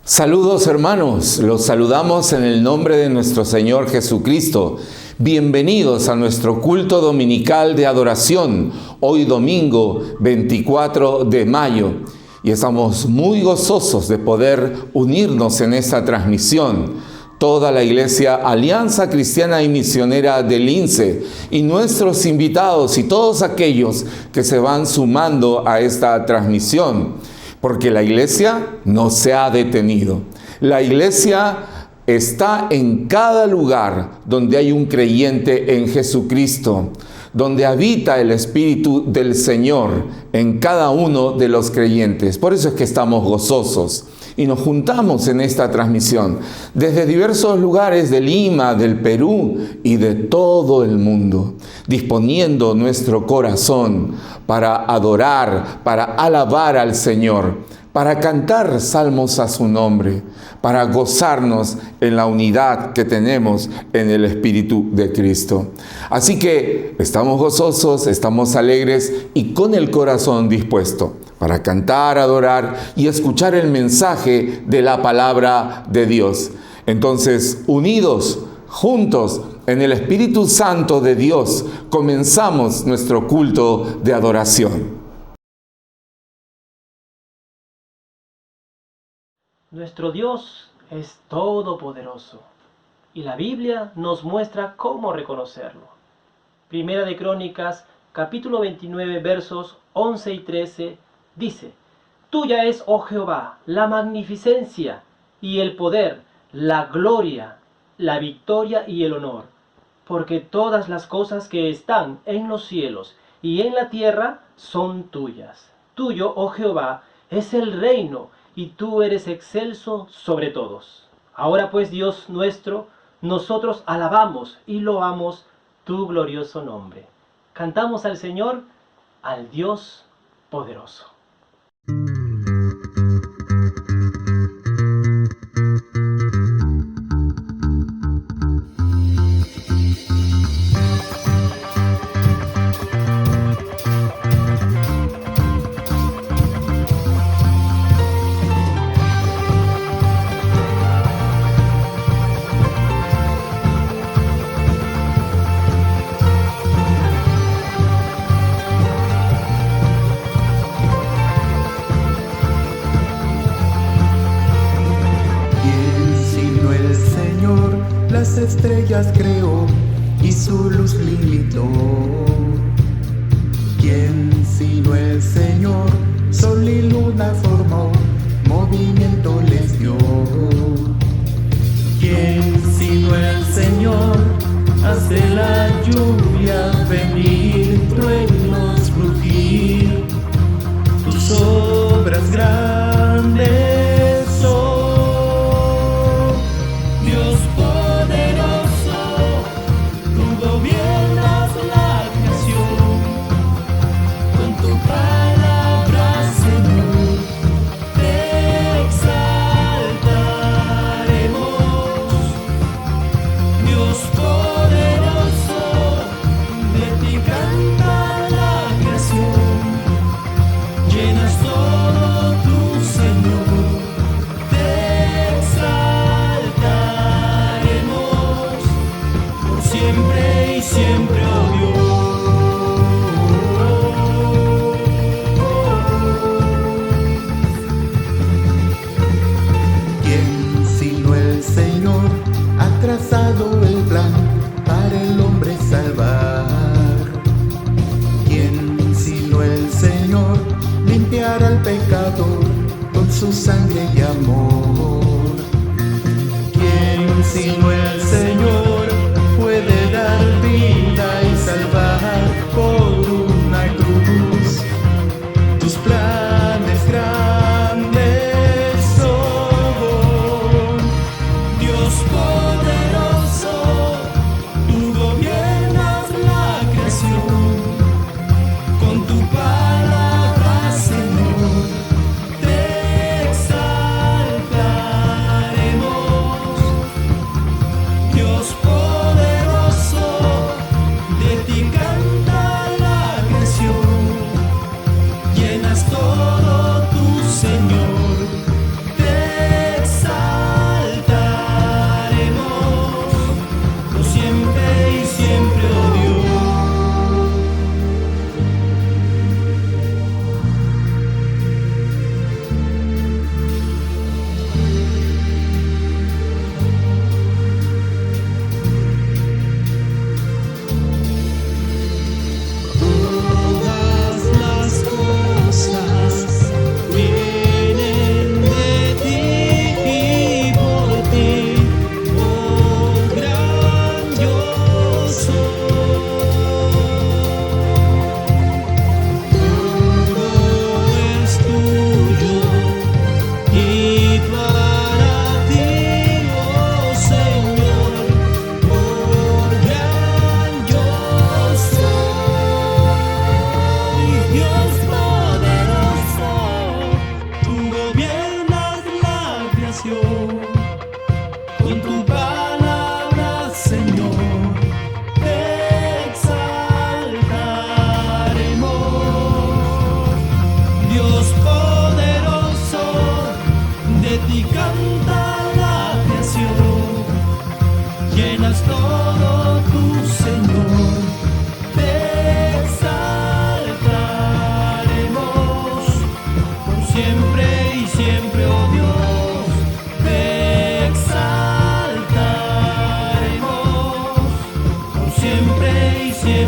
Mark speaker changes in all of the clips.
Speaker 1: Saludos hermanos, los saludamos en el nombre de nuestro Señor Jesucristo. Bienvenidos a nuestro culto dominical de adoración, hoy domingo 24 de mayo. Y estamos muy gozosos de poder unirnos en esta transmisión. Toda la Iglesia Alianza Cristiana y Misionera del INSE y nuestros invitados y todos aquellos que se van sumando a esta transmisión. Porque la Iglesia no se ha detenido. La Iglesia está en cada lugar donde hay un creyente en Jesucristo, donde habita el Espíritu del Señor en cada uno de los creyentes. Por eso es que estamos gozosos y nos juntamos en esta transmisión desde diversos lugares de Lima, del Perú y de todo el mundo, disponiendo nuestro corazón para adorar, para alabar al Señor, para cantar salmos a su nombre, para gozarnos en la unidad que tenemos en el Espíritu de Cristo. Así que estamos gozosos, estamos alegres y con el corazón dispuesto para cantar, adorar y escuchar el mensaje de la palabra de Dios. Entonces, unidos, juntos, en el Espíritu Santo de Dios, comenzamos nuestro culto de adoración.
Speaker 2: Nuestro Dios es todopoderoso y la Biblia nos muestra cómo reconocerlo. Primera de Crónicas, capítulo 29, versos 11 y 13, dice: Tuya es, oh Jehová, la magnificencia y el poder, la gloria, la victoria y el honor, porque todas las cosas que están en los cielos y en la tierra son tuyas. Tuyo, oh Jehová, es el reino, y tú eres excelso sobre todos. Ahora pues, Dios nuestro, nosotros alabamos y loamos tu glorioso nombre. Cantamos al Señor, al Dios poderoso.
Speaker 3: Las estrellas creó y su luz limitó. ¿Quién sino el Señor? Sol y luna formó, movimiento les dio. ¿Quién sino el Señor? Hace la lluvia venir, truenos rugir. Tus obras grandes son. Su sangre y amor. ¿Quién sino el Señor puede dar vida y salvar por una cruz? Tus planes grandes son, Dios poderoso, tú gobiernas la creación con tu palabra, Señor. Todo tu Señor te exalta.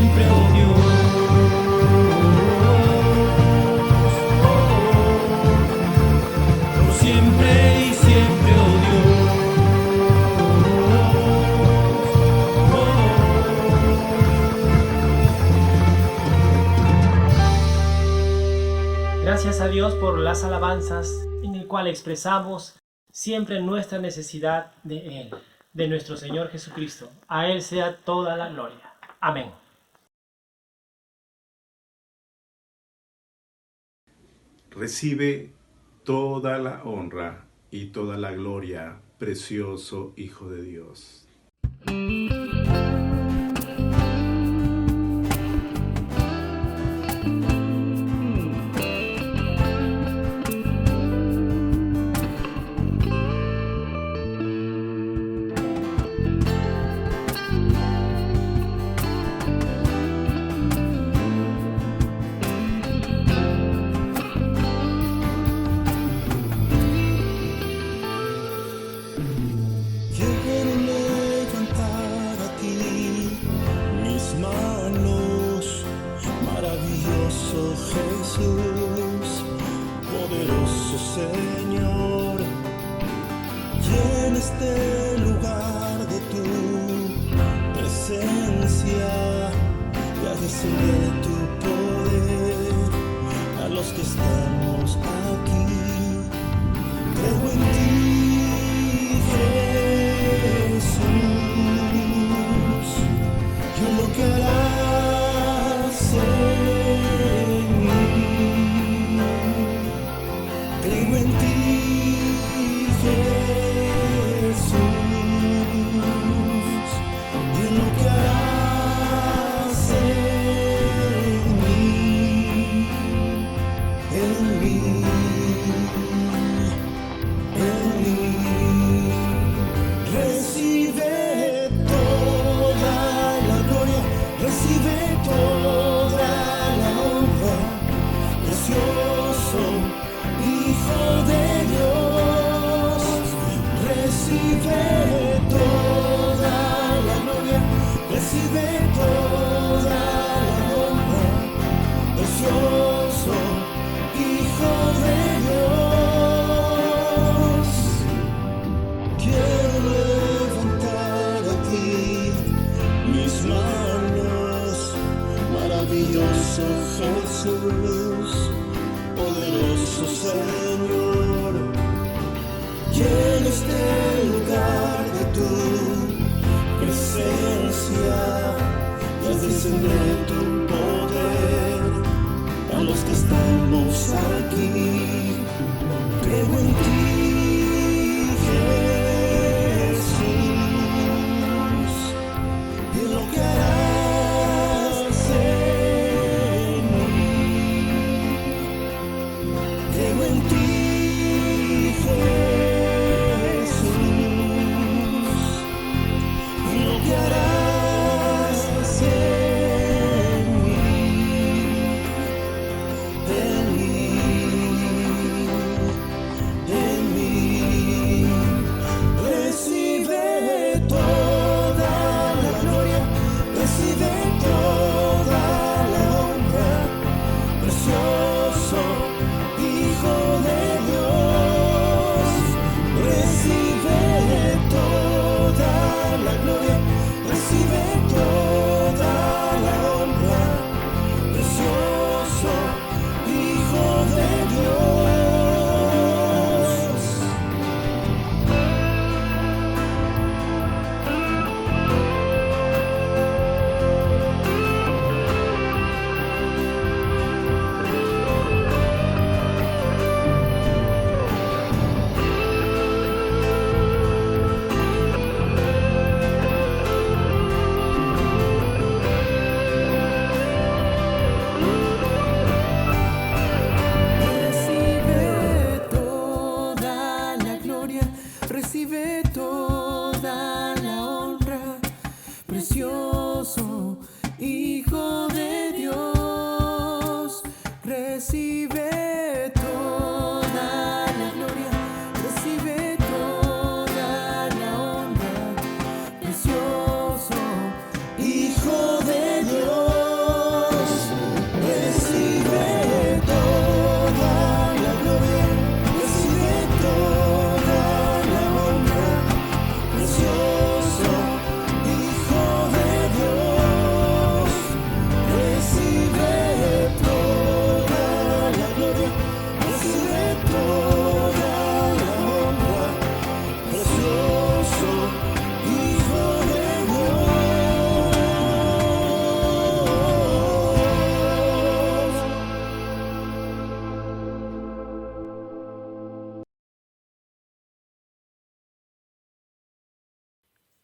Speaker 2: siempre, oh Dios. Por siempre y siempre, oh Dios. Gracias a Dios por las alabanzas en el cual expresamos siempre nuestra necesidad de Él, de nuestro Señor Jesucristo. A Él sea toda la gloria. Amén.
Speaker 4: Recibe toda la honra y toda la gloria, precioso Hijo de Dios.
Speaker 5: Jesús, poderoso Señor, llena este lugar de tu presencia y haz descender tu poder a los que estamos aquí. Creo en ti, Jesús, y en lo que harás en mí. Creo en ti, Jesús, y en lo que harás en mí, en mí. Recibe toda la gloria, recibe toda la honra, precioso Hijo de Dios. Recibe toda la gloria, recibe toda la honra, precioso Hijo de Dios. Quiero levantar a ti mis manos, maravilloso Jesús, poderoso Señor. Llena este lugar de tu presencia y haz descender tu poder a los que estamos aquí. Creo en ti, Jesús, y en lo que harás en mí. Creo en ti, Jesús, y en lo que harás en mí, en mí.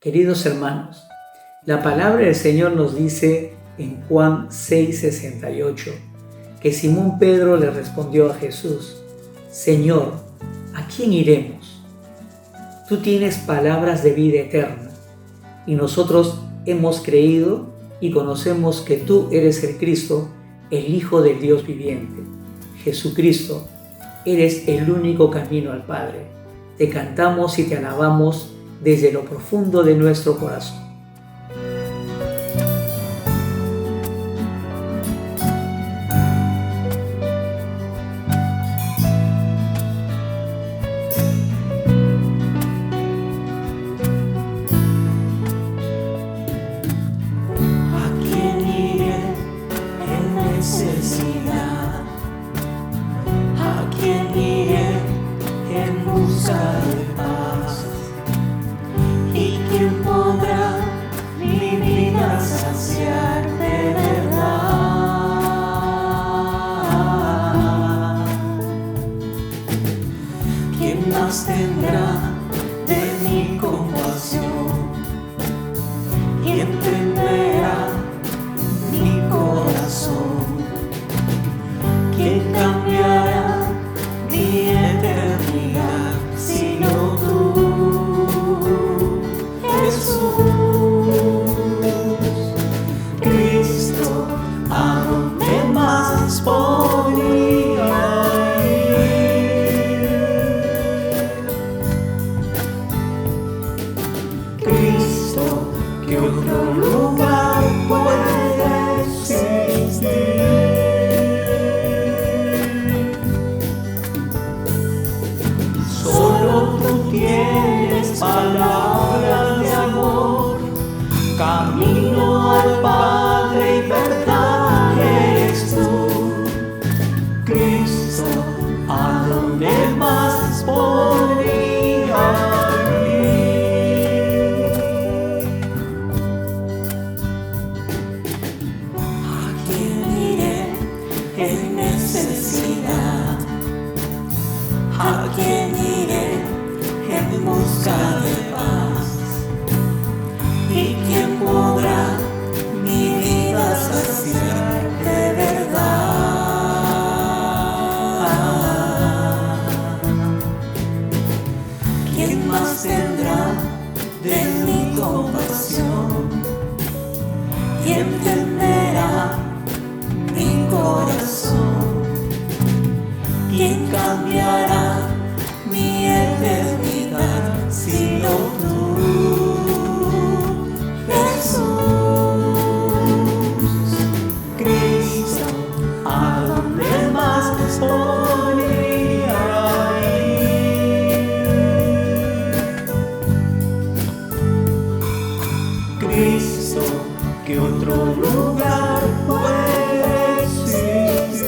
Speaker 6: Queridos hermanos, la palabra del Señor nos dice en Juan 6:68 que Simón Pedro le respondió a Jesús: Señor, ¿a quién iremos? Tú tienes palabras de vida eterna y nosotros hemos creído y conocemos que tú eres el Cristo, el Hijo del Dios viviente. Jesucristo, eres el único camino al Padre. Te cantamos y te alabamos desde lo profundo de nuestro corazón.
Speaker 5: ¿A quién iré en necesidad? ¿A quién iré en busca de paz? ¿Y quién podrá mi vida saciar de verdad? ¿Quién más tendrá de mi compasión? ¿Quién entenderá mi corazón? ¿Quién cambiará mi eternidad sino tú, Jesús? Cristo, ¿a dónde más podría ir? Cristo, ¿qué otro lugar puede existir? Solo tú tienes palabras de amor, camino al Padre y verdad eres tú. Cristo, ¿a dónde más podría ir? ¿A quién iré en necesidad? ¿A quién iré en busca de paz? ¿Y quién podrá mi vida saciar de verdad? ¿Quién más tendrá de mi compasión? ¿Quién entenderá mi corazón? ¿Quién cambiará mi eternidad sino tú, Jesús? Cristo, ¿a dónde más podría ir? Cristo, ¿qué otro lugar puede existir?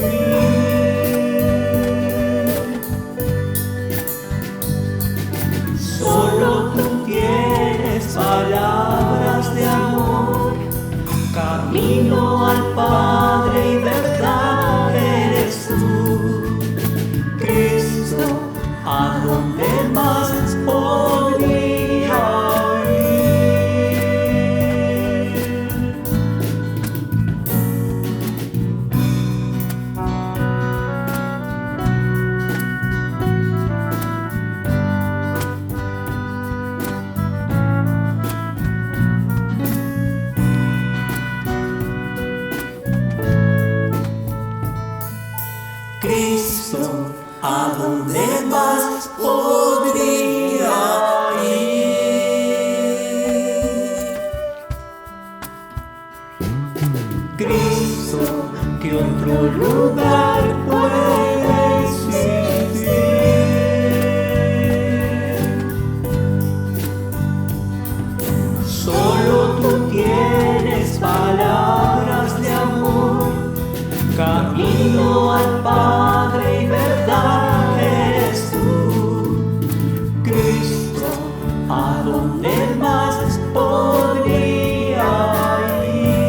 Speaker 5: Solo tú tienes palabras de amor, camino al Padre y verdad eres tú. Cristo, ¿a dónde más podría ir? Cristo, ¿a dónde más podría ir? Cristo, ¿qué otro lugar puede existir? Solo tú tienes palabras de amor, camino al Padre y verdad eres tú. Cristo, ¿a dónde más podría ir?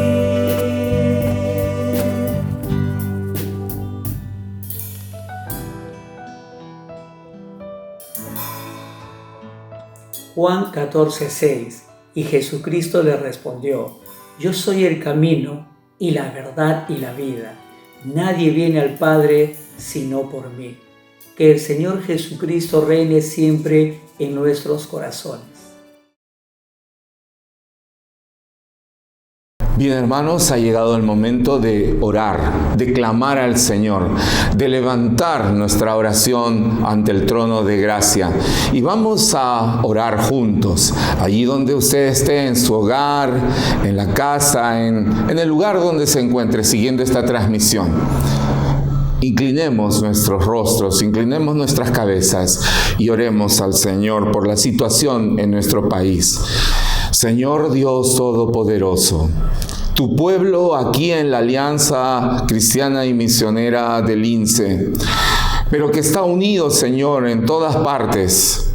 Speaker 6: Juan 14:6 Y Jesucristo le respondió: yo soy el camino y la verdad y la vida. Nadie viene al Padre sino por mí. Que el Señor Jesucristo reine siempre en nuestros corazones.
Speaker 1: Bien, hermanos, ha llegado el momento de orar, de clamar al Señor, de levantar nuestra oración ante el trono de gracia. Y vamos a orar juntos, allí donde usted esté, en su hogar, en la casa, en el lugar donde se encuentre siguiendo esta transmisión. Inclinemos nuestros rostros, inclinemos nuestras cabezas y oremos al Señor por la situación en nuestro país. Señor Dios Todopoderoso, tu pueblo aquí en la Alianza Cristiana y Misionera del INSE, pero que está unido, Señor, en todas partes,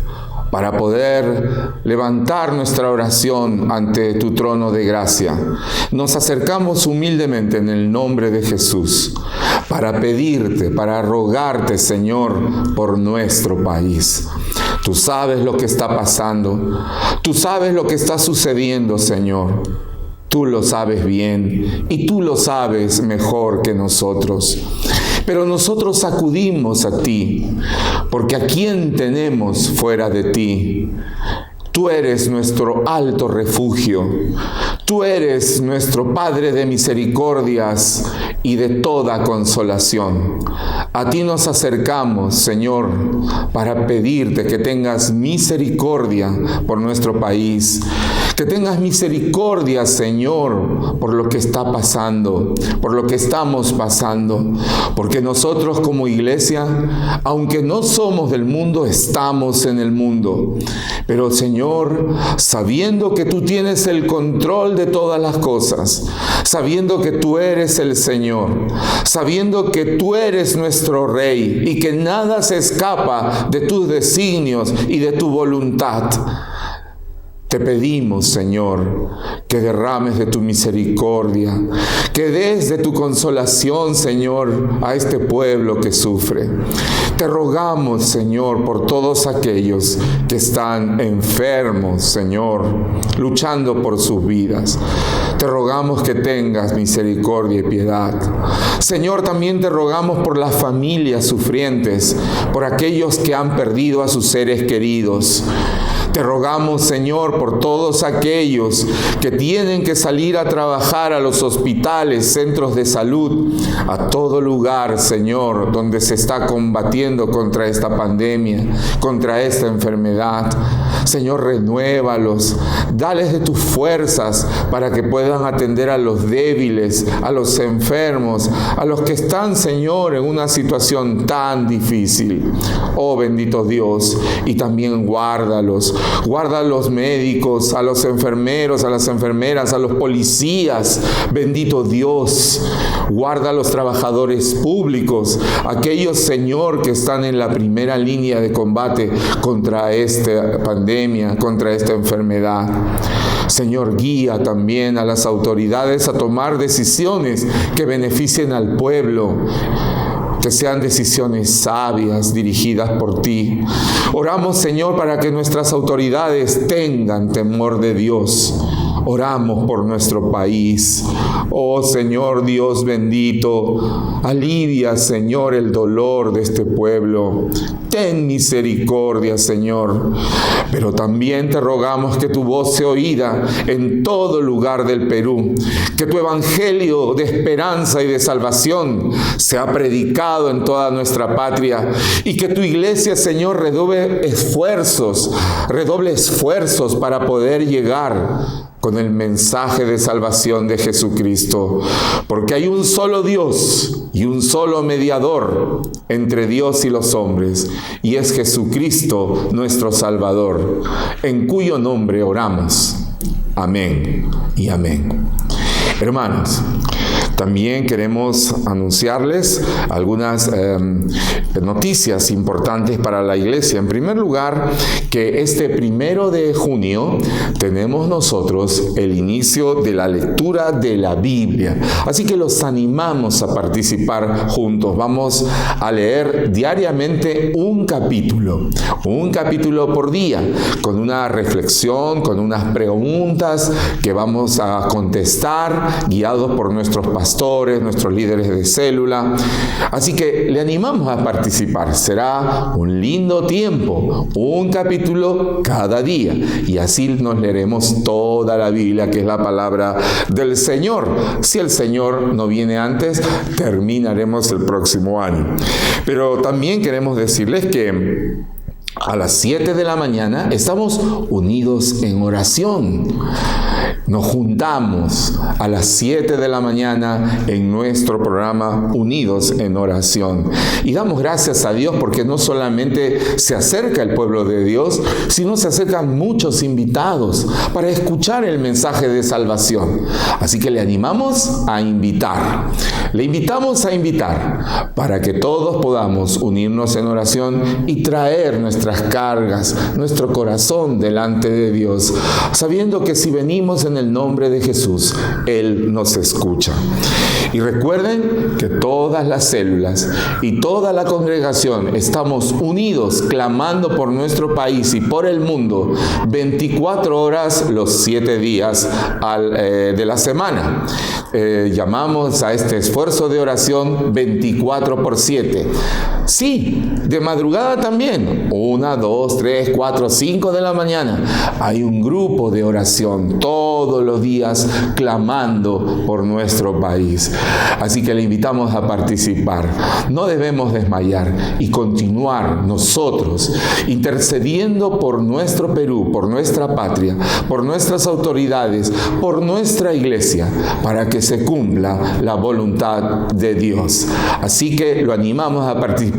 Speaker 1: para poder levantar nuestra oración ante tu trono de gracia. Nos acercamos humildemente en el nombre de Jesús para pedirte, para rogarte, Señor, por nuestro país. Tú sabes lo que está pasando, tú sabes lo que está sucediendo, Señor. Tú lo sabes bien y tú lo sabes mejor que nosotros. Pero nosotros acudimos a ti, porque ¿a quién tenemos fuera de ti? Tú eres nuestro alto refugio. Tú eres nuestro Padre de misericordias y de toda consolación. A ti nos acercamos, Señor, para pedirte que tengas misericordia por nuestro país. Que tengas misericordia, Señor, por lo que está pasando, por lo que estamos pasando. Porque nosotros como iglesia, aunque no somos del mundo, estamos en el mundo. Pero, Señor, sabiendo que tú tienes el control de todas las cosas, sabiendo que tú eres el Señor, sabiendo que tú eres nuestro Rey y que nada se escapa de tus designios y de tu voluntad, te pedimos, Señor, que derrames de tu misericordia, que des de tu consolación, Señor, a este pueblo que sufre. Te rogamos, Señor, por todos aquellos que están enfermos, Señor, luchando por sus vidas. Te rogamos que tengas misericordia y piedad. Señor, también te rogamos por las familias sufrientes, por aquellos que han perdido a sus seres queridos. Te rogamos, Señor, por todos aquellos que tienen que salir a trabajar a los hospitales, centros de salud, a todo lugar, Señor, donde se está combatiendo contra esta pandemia, contra esta enfermedad. Señor, renuévalos, dales de tus fuerzas para que puedan atender a los débiles, a los enfermos, a los que están, Señor, en una situación tan difícil. Oh, bendito Dios, y también guárdalos. Guarda a los médicos, a los enfermeros, a las enfermeras, a los policías. Bendito Dios. Guarda a los trabajadores públicos, aquellos, Señor, que están en la primera línea de combate contra esta pandemia, contra esta enfermedad. Señor, guía también a las autoridades a tomar decisiones que beneficien al pueblo. Que sean decisiones sabias, dirigidas por ti. Oramos, Señor, para que nuestras autoridades tengan temor de Dios. Oramos por nuestro país. Oh, Señor Dios bendito, alivia, Señor, el dolor de este pueblo. Ten misericordia, Señor. Pero también te rogamos que tu voz sea oída en todo lugar del Perú. Que tu evangelio de esperanza y de salvación sea predicado en toda nuestra patria. Y que tu iglesia, Señor, redoble esfuerzos para poder llegar con el mensaje de salvación de Jesucristo. Porque hay un solo Dios y un solo mediador entre Dios y los hombres, y es Jesucristo nuestro Salvador, en cuyo nombre oramos. Amén y amén. Hermanos, También queremos anunciarles algunas noticias importantes para la iglesia. En primer lugar, que este 1 de junio tenemos nosotros el inicio de la lectura de la Biblia. Así que los animamos a participar juntos. Vamos a leer diariamente un capítulo por día, con una reflexión, con unas preguntas que vamos a contestar, guiados por nuestros pastores, nuestros líderes de célula. Así que le animamos a participar. Será un lindo tiempo, un capítulo cada día, y así nos leeremos toda la Biblia, que es la palabra del Señor. Si el Señor no viene antes, terminaremos el próximo año. Pero también queremos decirles que a las 7 de la mañana estamos unidos en oración. Nos juntamos a las 7 de la mañana en nuestro programa Unidos en Oración. Y damos gracias a Dios porque no solamente se acerca el pueblo de Dios, sino se acercan muchos invitados para escuchar el mensaje de salvación. Así que le animamos a invitar. Le invitamos a invitar para que todos podamos unirnos en oración y traer nuestras cargas, nuestro corazón delante de Dios, sabiendo que si venimos en el nombre de Jesús, Él nos escucha. Y recuerden que todas las células y toda la congregación estamos unidos clamando por nuestro país y por el mundo 24 horas los 7 días de la semana. Llamamos a este esfuerzo de oración 24/7. Sí, de madrugada también, 1, 2, 3, 4, 5 de la mañana. Hay un grupo de oración todos los días clamando por nuestro país. Así que le invitamos a participar. No debemos desmayar y continuar nosotros intercediendo por nuestro Perú, por nuestra patria, por nuestras autoridades, por nuestra iglesia, para que se cumpla la voluntad de Dios. Así que lo animamos a participar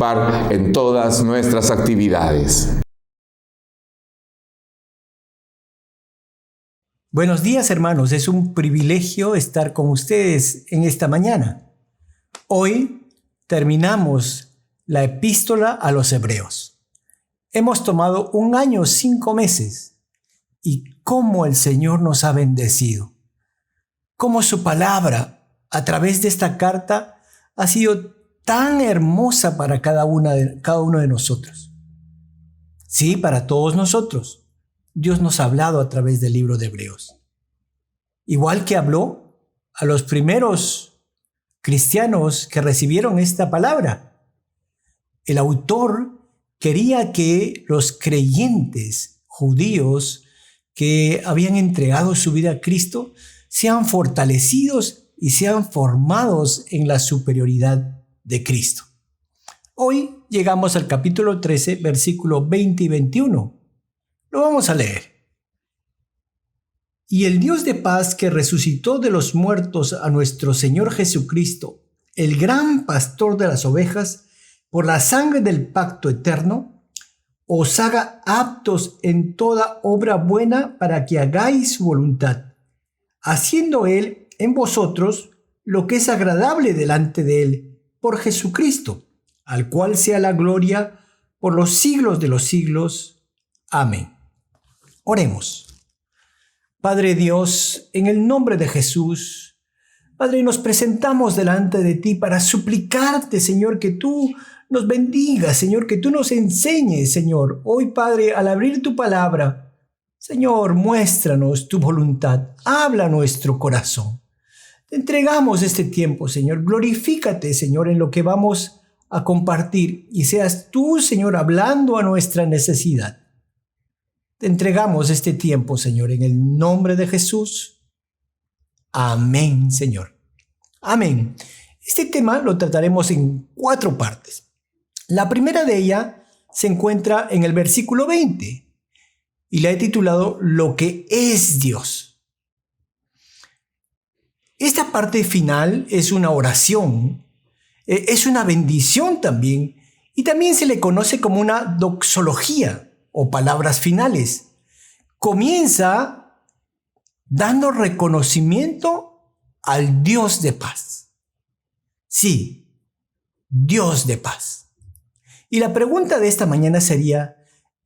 Speaker 1: en todas nuestras actividades.
Speaker 7: Buenos días, hermanos. Es un privilegio estar con ustedes en esta mañana. Hoy terminamos la epístola a los Hebreos. Hemos tomado 1 año, 5 meses. Y cómo el Señor nos ha bendecido. Cómo su palabra, a través de esta carta, ha sido tan hermosa para cada uno de nosotros. Sí, para todos nosotros. Dios nos ha hablado a través del libro de Hebreos. Igual que habló a los primeros cristianos que recibieron esta palabra. El autor quería que los creyentes judíos que habían entregado su vida a Cristo sean fortalecidos y sean formados en la superioridad de Cristo. Hoy llegamos al capítulo 13, versículos 20 y 21. Lo vamos a leer. Y el Dios de paz que resucitó de los muertos a nuestro Señor Jesucristo, el gran pastor de las ovejas, por la sangre del pacto eterno, os haga aptos en toda obra buena para que hagáis su voluntad, haciendo Él en vosotros lo que es agradable delante de Él, por Jesucristo, al cual sea la gloria por los siglos de los siglos. Amén. Oremos. Padre Dios, en el nombre de Jesús, Padre, nos presentamos delante de ti para suplicarte, Señor, que tú nos bendigas, Señor, que tú nos enseñes, Señor. Hoy, Padre, al abrir tu palabra, Señor, muéstranos tu voluntad, habla a nuestro corazón. Te entregamos este tiempo, Señor. Glorifícate, Señor, en lo que vamos a compartir y seas tú, Señor, hablando a nuestra necesidad. Te entregamos este tiempo, Señor, en el nombre de Jesús. Amén, Señor. Amén. Este tema lo trataremos en 4 partes. La primera de ellas se encuentra en el versículo 20 y la he titulado Lo que es Dios. Esta parte final es una oración, es una bendición también, y también se le conoce como una doxología o palabras finales. Comienza dando reconocimiento al Dios de paz. Sí, Dios de paz. Y la pregunta de esta mañana sería,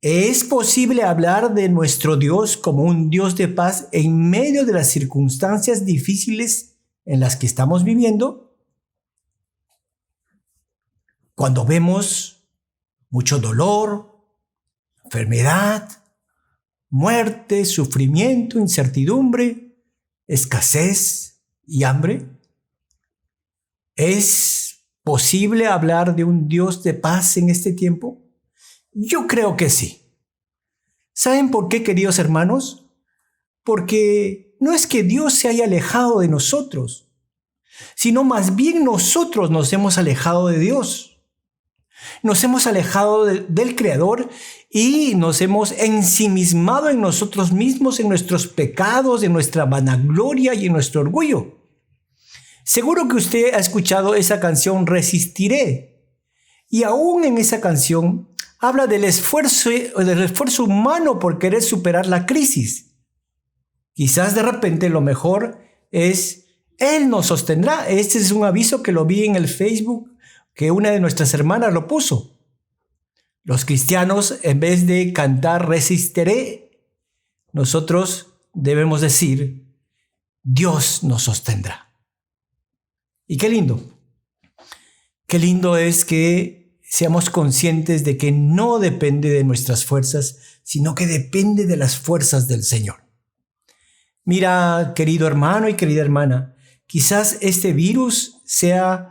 Speaker 7: ¿es posible hablar de nuestro Dios como un Dios de paz en medio de las circunstancias difíciles en las que estamos viviendo? Cuando vemos mucho dolor, enfermedad, muerte, sufrimiento, incertidumbre, escasez y hambre, ¿es posible hablar de un Dios de paz en este tiempo? Yo creo que sí. ¿Saben por qué, queridos hermanos? Porque no es que Dios se haya alejado de nosotros, sino más bien nosotros nos hemos alejado de Dios. Nos hemos alejado del Creador y nos hemos ensimismado en nosotros mismos, en nuestros pecados, en nuestra vanagloria y en nuestro orgullo. Seguro que usted ha escuchado esa canción Resistiré. Y aún en esa canción habla del esfuerzo humano por querer superar la crisis. Quizás de repente lo mejor es Él nos sostendrá. Este es un aviso que lo vi en el Facebook, que una de nuestras hermanas lo puso. Los cristianos, en vez de cantar Resistiré, nosotros debemos decir, Dios nos sostendrá. Y qué lindo. Qué lindo es que seamos conscientes de que no depende de nuestras fuerzas, sino que depende de las fuerzas del Señor. Mira, querido hermano y querida hermana, quizás este virus sea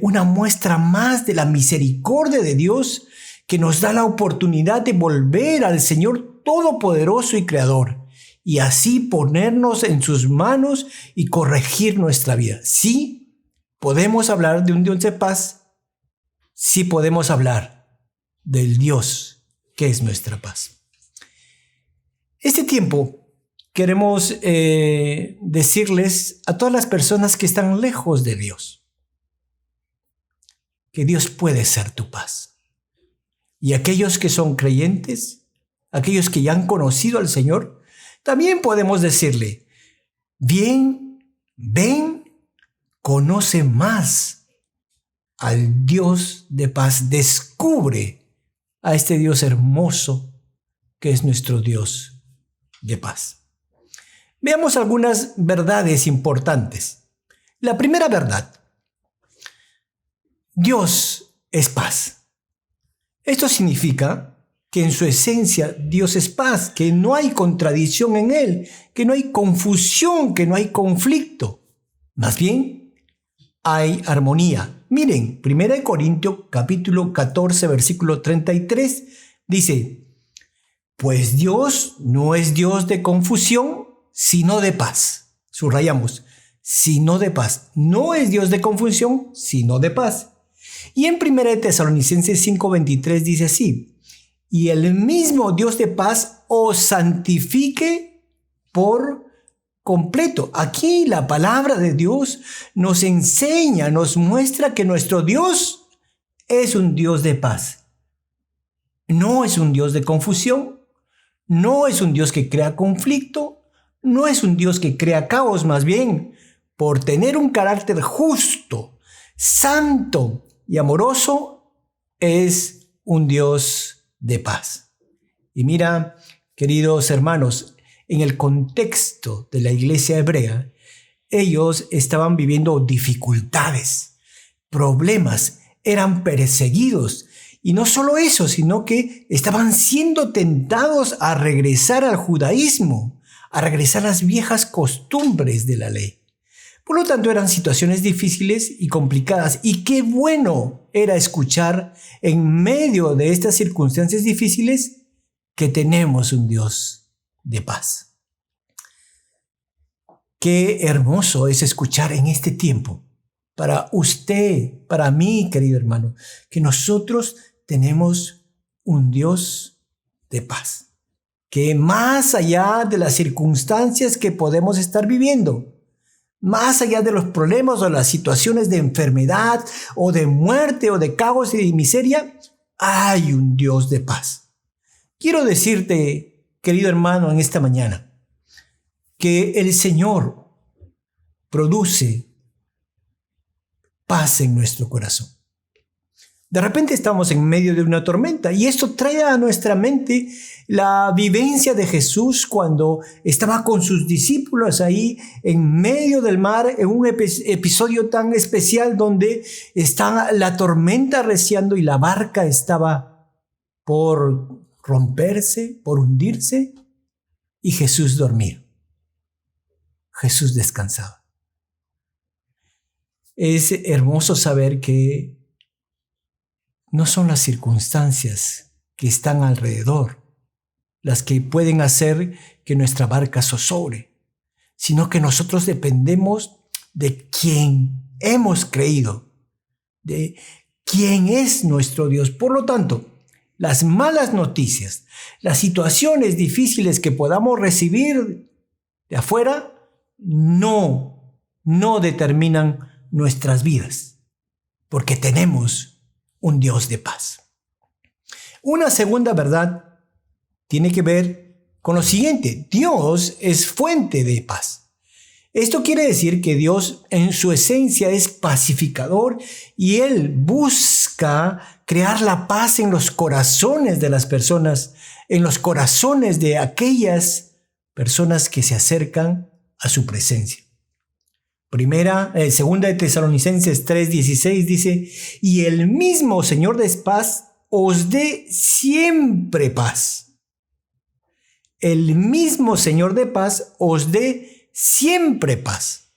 Speaker 7: una muestra más de la misericordia de Dios que nos da la oportunidad de volver al Señor Todopoderoso y Creador y así ponernos en sus manos y corregir nuestra vida. Sí, podemos hablar de un Dios de paz, sí podemos hablar del Dios que es nuestra paz. Este tiempo queremos decirles a todas las personas que están lejos de Dios, que Dios puede ser tu paz. Y aquellos que son creyentes, aquellos que ya han conocido al Señor, también podemos decirle, bien, ven, conoce más al Dios de paz, descubre a este Dios hermoso que es nuestro Dios de paz. Veamos algunas verdades importantes. La primera verdad, Dios es paz. Esto significa que en su esencia Dios es paz, que no hay contradicción en Él, que no hay confusión, que no hay conflicto. Más bien, hay armonía. Miren, 1 Corintios capítulo 14, versículo 33, dice, pues Dios no es Dios de confusión, sino de paz. Subrayamos, sino de paz. No es Dios de confusión, sino de paz. Y en 1 Tesalonicenses 5:23 dice así, y el mismo Dios de paz os santifique por completo. Aquí la palabra de Dios nos enseña, nos muestra que nuestro Dios es un Dios de paz. No es un Dios de confusión, no es un Dios que crea conflicto, no es un Dios que crea caos, más bien, por tener un carácter justo, santo y amoroso, es un Dios de paz. Y mira, queridos hermanos, en el contexto de la iglesia hebrea, ellos estaban viviendo dificultades, problemas, eran perseguidos. Y no solo eso, sino que estaban siendo tentados a regresar al judaísmo, a regresar a las viejas costumbres de la ley. Por lo tanto, eran situaciones difíciles y complicadas. Y qué bueno era escuchar en medio de estas circunstancias difíciles que tenemos un Dios de paz. Qué hermoso es escuchar en este tiempo, para usted, para mí, querido hermano, que nosotros tenemos un Dios de paz, que más allá de las circunstancias que podemos estar viviendo, más allá de los problemas o las situaciones de enfermedad o de muerte o de caos y de miseria, hay un Dios de paz. Quiero decirte, querido hermano, en esta mañana, que el Señor produce paz en nuestro corazón. De repente estamos en medio de una tormenta y esto trae a nuestra mente la vivencia de Jesús cuando estaba con sus discípulos ahí en medio del mar, en un episodio tan especial donde está la tormenta arreciando y la barca estaba por romperse, por hundirse, y Jesús dormía. Jesús descansaba. Es hermoso saber que no son las circunstancias que están alrededor las que pueden hacer que nuestra barca zozobre, sino que nosotros dependemos de quien hemos creído, de quién es nuestro Dios. Por lo tanto, las malas noticias, las situaciones difíciles que podamos recibir de afuera, no determinan nuestras vidas, porque tenemos un Dios de paz. Una segunda verdad tiene que ver con lo siguiente: Dios es fuente de paz. Esto quiere decir que Dios en su esencia es pacificador y Él busca crear la paz en los corazones de las personas, en los corazones de aquellas personas que se acercan a su presencia. Segunda de Tesalonicenses 3:16 dice: y el mismo Señor de paz os dé siempre paz. El mismo Señor de paz os dé siempre paz.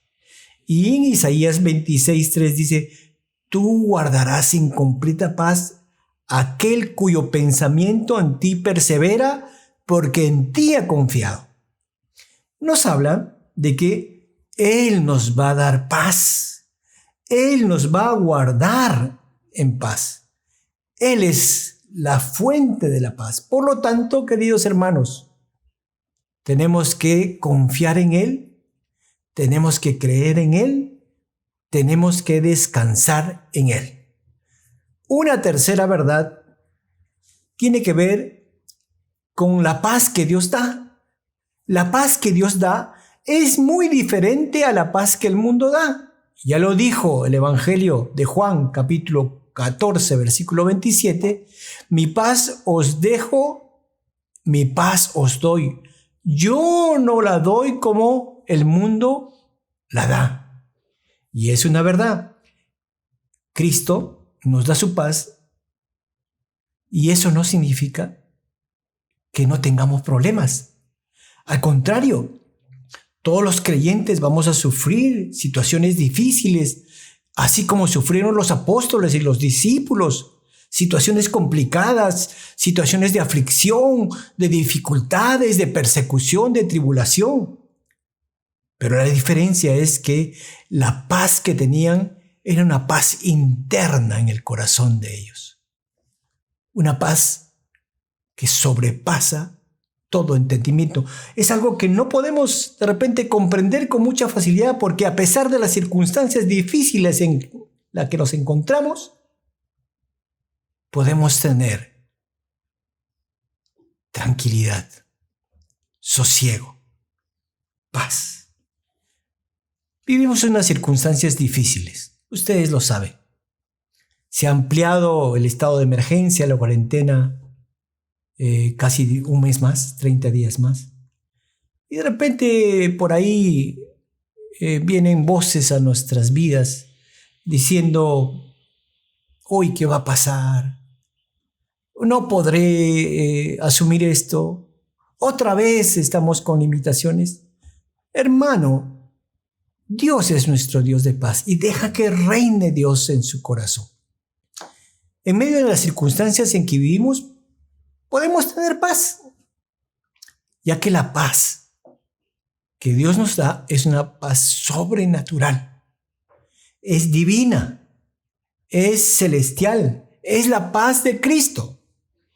Speaker 7: Y en Isaías 26:3 dice: tú guardarás en completa paz aquel cuyo pensamiento en ti persevera, porque en ti ha confiado. Nos habla de que Él nos va a dar paz. Él nos va a guardar en paz. Él es la fuente de la paz. Por lo tanto, queridos hermanos, tenemos que confiar en Él, tenemos que creer en Él, tenemos que descansar en Él. Una tercera verdad tiene que ver con la paz que Dios da. La paz que Dios da es muy diferente a la paz que el mundo da. Ya lo dijo el Evangelio de Juan, capítulo 14, versículo 27. Mi paz os dejo, mi paz os doy. Yo no la doy como el mundo la da. Y es una verdad. Cristo nos da su paz y eso no significa que no tengamos problemas. Al contrario, todos los creyentes vamos a sufrir situaciones difíciles, así como sufrieron los apóstoles y los discípulos. Situaciones complicadas, situaciones de aflicción, de dificultades, de persecución, de tribulación. Pero la diferencia es que la paz que tenían era una paz interna en el corazón de ellos. Una paz que sobrepasa todo entendimiento. Es algo que no podemos de repente comprender con mucha facilidad, porque a pesar de las circunstancias difíciles en las que nos encontramos, podemos tener tranquilidad, sosiego, paz. Vivimos en unas circunstancias difíciles, ustedes lo saben. Se ha ampliado el estado de emergencia, la cuarentena, casi un mes más, 30 días más. Y de repente por ahí vienen voces a nuestras vidas diciendo: hoy, ¿qué va a pasar? No podré asumir esto. Otra vez estamos con limitaciones. Hermano, Dios es nuestro Dios de paz y deja que reine Dios en su corazón. En medio de las circunstancias en que vivimos, podemos tener paz, ya que la paz que Dios nos da es una paz sobrenatural, es divina, es celestial, es la paz de Cristo.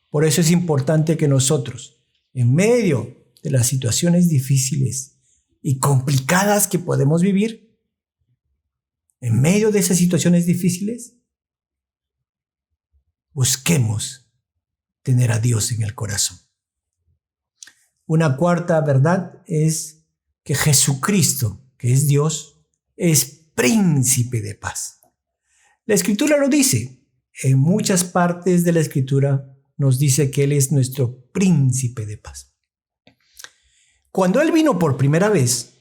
Speaker 7: Por eso es importante que nosotros, en medio de las situaciones difíciles y complicadas que podemos vivir, en medio de esas situaciones difíciles, busquemos tener a Dios en el corazón. Una cuarta verdad es que Jesucristo, que es Dios, es príncipe de paz. La Escritura lo dice. En muchas partes de la Escritura nos dice que Él es nuestro príncipe de paz. Cuando Él vino por primera vez,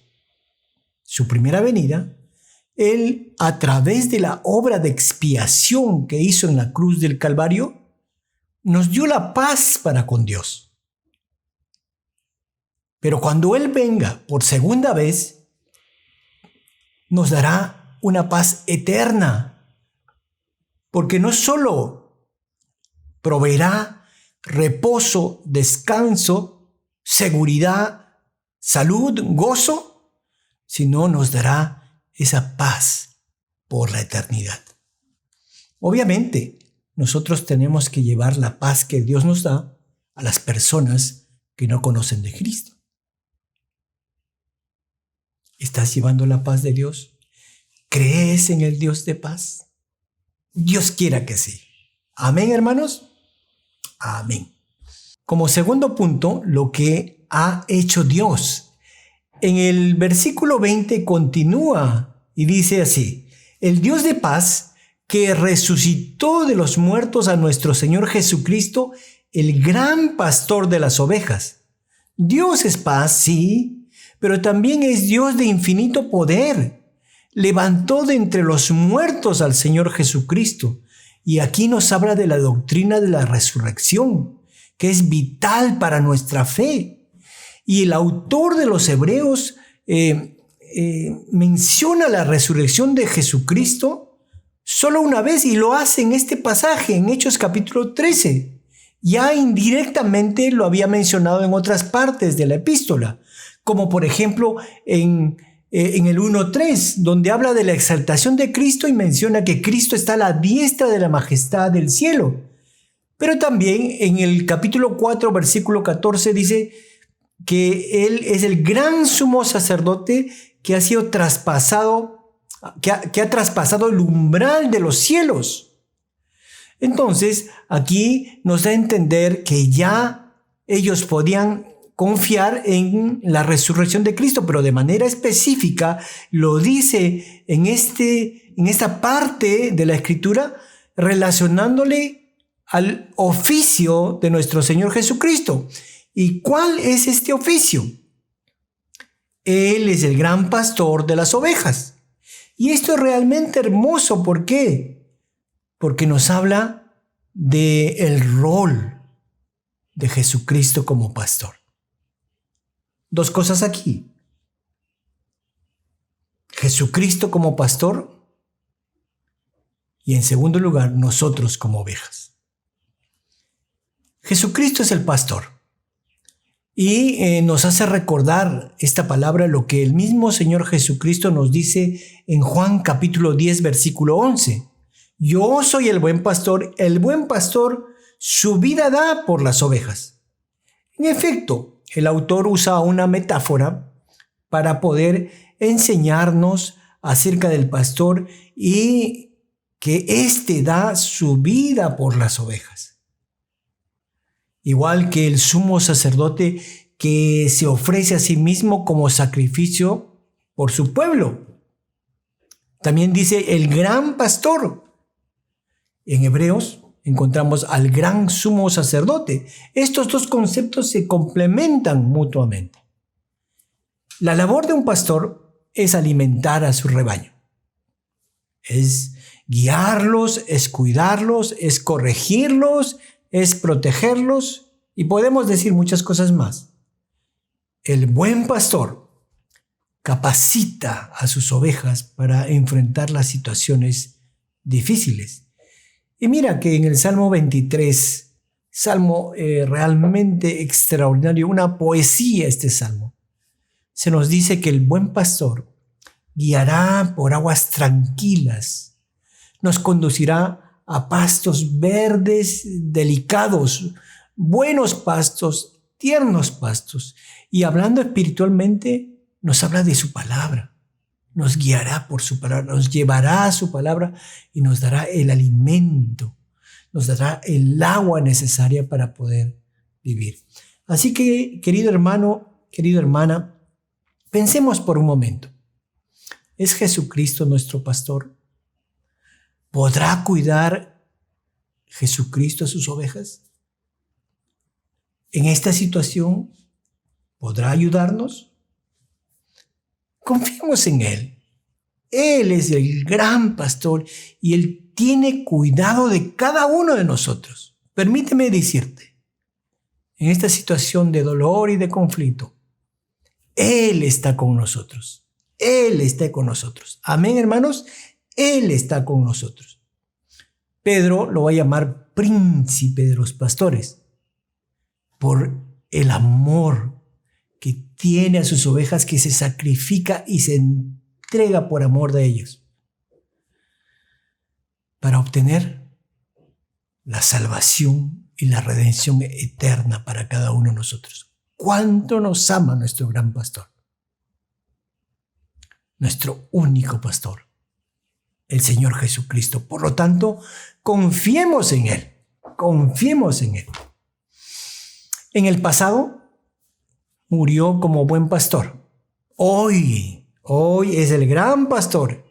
Speaker 7: su primera venida, Él, a través de la obra de expiación que hizo en la cruz del Calvario, nos dio la paz para con Dios. Pero cuando Él venga por segunda vez, nos dará una paz eterna, porque no solo proveerá reposo, descanso, seguridad, salud, gozo, sino nos dará esa paz por la eternidad. Obviamente, nosotros tenemos que llevar la paz que Dios nos da a las personas que no conocen de Cristo. ¿Estás llevando la paz de Dios? ¿Crees en el Dios de paz? Dios quiera que sí. Amén, hermanos. Amén. Como segundo punto, lo que ha hecho Dios. En el versículo 20 continúa y dice así: el Dios de paz que resucitó de los muertos a nuestro Señor Jesucristo, el gran pastor de las ovejas. Dios es paz, sí, pero también es Dios de infinito poder. Levantó de entre los muertos al Señor Jesucristo. Y aquí nos habla de la doctrina de la resurrección, que es vital para nuestra fe. Y el autor de los Hebreos menciona la resurrección de Jesucristo solo una vez, y lo hace en este pasaje, en Hechos capítulo 13. Ya indirectamente lo había mencionado en otras partes de la epístola, como por ejemplo en el 1.3, donde habla de la exaltación de Cristo y menciona que Cristo está a la diestra de la majestad del cielo. Pero también en el capítulo 4, versículo 14, dice que Él es el gran sumo sacerdote que ha sido traspasado, que ha traspasado el umbral de los cielos. Entonces, aquí nos da a entender que ya ellos podían confiar en la resurrección de Cristo, pero de manera específica lo dice en esta parte de la Escritura, relacionándole al oficio de nuestro Señor Jesucristo. ¿Y cuál es este oficio? Él es el gran pastor de las ovejas. Y esto es realmente hermoso. ¿Por qué? Porque nos habla del rol de Jesucristo como pastor. Dos cosas aquí. Jesucristo como pastor y, en segundo lugar, nosotros como ovejas. Jesucristo es el pastor y nos hace recordar esta palabra lo que el mismo Señor Jesucristo nos dice en Juan capítulo 10 versículo 11. Yo soy el buen pastor su vida da por las ovejas. En efecto, el autor usa una metáfora para poder enseñarnos acerca del pastor y que éste da su vida por las ovejas. Igual que el sumo sacerdote que se ofrece a sí mismo como sacrificio por su pueblo. También dice el gran pastor. En Hebreos encontramos al gran sumo sacerdote. Estos dos conceptos se complementan mutuamente. La labor de un pastor es alimentar a su rebaño. Es guiarlos, es cuidarlos, es corregirlos, es protegerlos y podemos decir muchas cosas más. El buen pastor capacita a sus ovejas para enfrentar las situaciones difíciles. Y mira que en el Salmo 23, salmo realmente extraordinario, una poesía este salmo, se nos dice que el buen pastor guiará por aguas tranquilas, nos conducirá a pastos verdes, delicados, buenos pastos, tiernos pastos. Y hablando espiritualmente, nos habla de su palabra. Nos guiará por su palabra, nos llevará a su palabra y nos dará el alimento, nos dará el agua necesaria para poder vivir. Así que, querido hermano, querida hermana, pensemos por un momento. ¿Es Jesucristo nuestro pastor? ¿Podrá cuidar Jesucristo a sus ovejas? En esta situación, ¿podrá ayudarnos? Confiemos en Él. Él es el gran pastor y Él tiene cuidado de cada uno de nosotros. Permíteme decirte, en esta situación de dolor y de conflicto, Él está con nosotros. Él está con nosotros. Amén, hermanos. Él está con nosotros. Pedro lo va a llamar príncipe de los pastores por el amor que tiene a sus ovejas, que se sacrifica y se entrega por amor de ellos para obtener la salvación y la redención eterna para cada uno de nosotros. ¿Cuánto nos ama nuestro gran pastor? Nuestro único pastor, el Señor Jesucristo. Por lo tanto, confiemos en Él. Confiemos en Él. En el pasado murió como buen pastor. Hoy es el gran pastor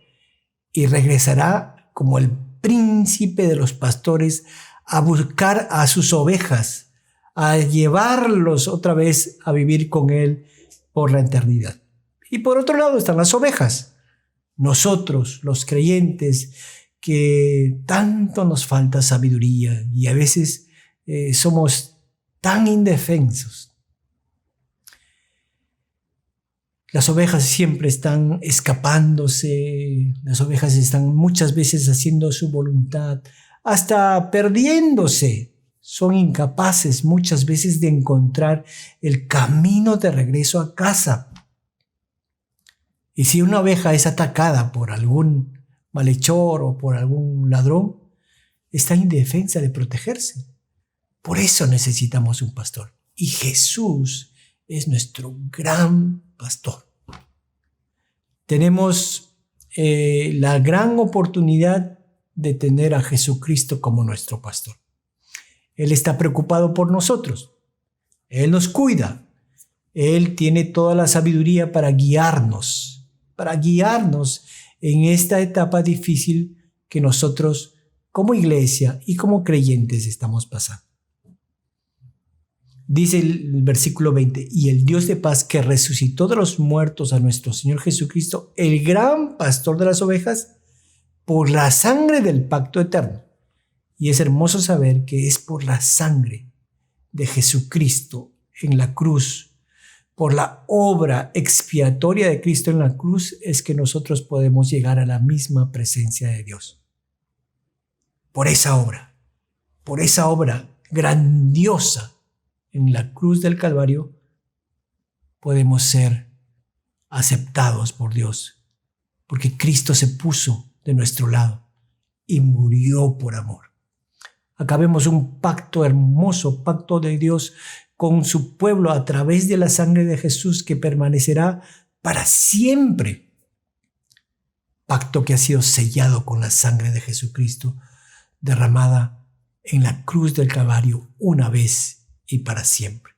Speaker 7: y regresará como el príncipe de los pastores a buscar a sus ovejas, a llevarlos otra vez a vivir con Él por la eternidad. Y por otro lado están las ovejas. Nosotros, los creyentes, que tanto nos falta sabiduría y a veces somos tan indefensos. Las ovejas siempre están escapándose, las ovejas están muchas veces haciendo su voluntad, hasta perdiéndose. Son incapaces muchas veces de encontrar el camino de regreso a casa. Y si una oveja es atacada por algún malhechor o por algún ladrón, está indefensa de protegerse. Por eso necesitamos un pastor. Y Jesús es nuestro gran pastor. Tenemos la gran oportunidad de tener a Jesucristo como nuestro pastor. Él está preocupado por nosotros. Él nos cuida. Él tiene toda la sabiduría para guiarnos en esta etapa difícil que nosotros como iglesia y como creyentes estamos pasando. Dice el versículo 20, y el Dios de paz que resucitó de los muertos a nuestro Señor Jesucristo, el gran pastor de las ovejas, por la sangre del pacto eterno. Y es hermoso saber que es por la sangre de Jesucristo en la cruz, por la obra expiatoria de Cristo en la cruz, es que nosotros podemos llegar a la misma presencia de Dios. Por esa obra grandiosa en la cruz del Calvario, podemos ser aceptados por Dios, porque Cristo se puso de nuestro lado y murió por amor. Acá vemos un pacto hermoso, pacto de Dios con su pueblo a través de la sangre de Jesús que permanecerá para siempre. Pacto que ha sido sellado con la sangre de Jesucristo derramada en la cruz del Calvario una vez y para siempre.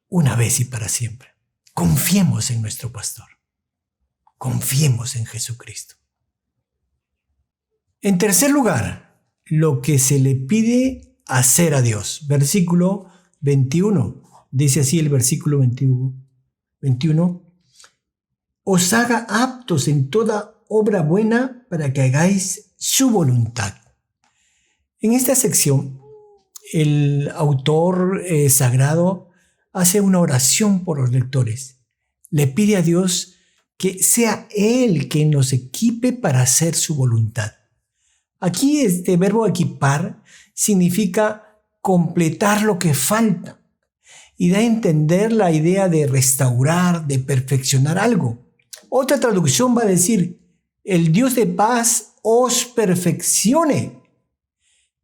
Speaker 7: Una vez y para siempre. Confiemos en nuestro pastor. Confiemos en Jesucristo. En tercer lugar, lo que se le pide hacer a Dios. Versículo 21. Dice así el versículo 21. Os haga aptos en toda obra buena para que hagáis su voluntad. En esta sección, el autor sagrado hace una oración por los lectores. Le pide a Dios que sea Él quien nos equipe para hacer su voluntad. Aquí este verbo equipar significa completar lo que falta y da a entender la idea de restaurar, de perfeccionar algo. Otra traducción va a decir, el Dios de paz os perfeccione.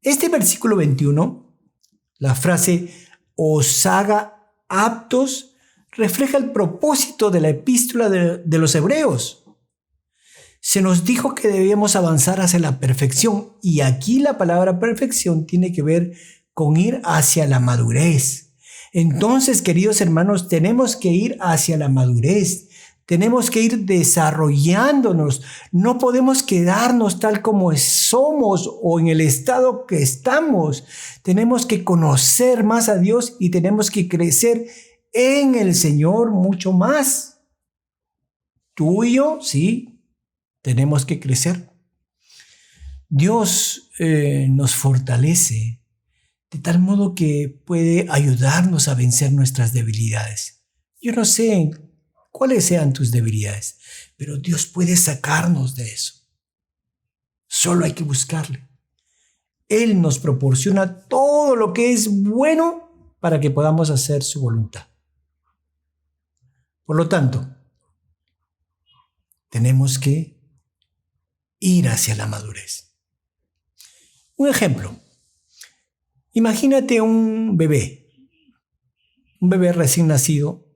Speaker 7: Este versículo 21, la frase os haga aptos, refleja el propósito de la epístola de los hebreos. Se nos dijo que debíamos avanzar hacia la perfección y aquí la palabra perfección tiene que ver con ir hacia la madurez. Entonces, queridos hermanos, tenemos que ir hacia la madurez. Tenemos que ir desarrollándonos. No podemos quedarnos tal como somos o en el estado que estamos. Tenemos que conocer más a Dios y tenemos que crecer en el Señor mucho más. Tú y yo, sí, tenemos que crecer. Dios nos fortalece de tal modo que puede ayudarnos a vencer nuestras debilidades. Yo no sé cuáles sean tus debilidades, pero Dios puede sacarnos de eso. Solo hay que buscarle. Él nos proporciona todo lo que es bueno para que podamos hacer su voluntad. Por lo tanto, tenemos que ir hacia la madurez. Un ejemplo. Imagínate un bebé recién nacido.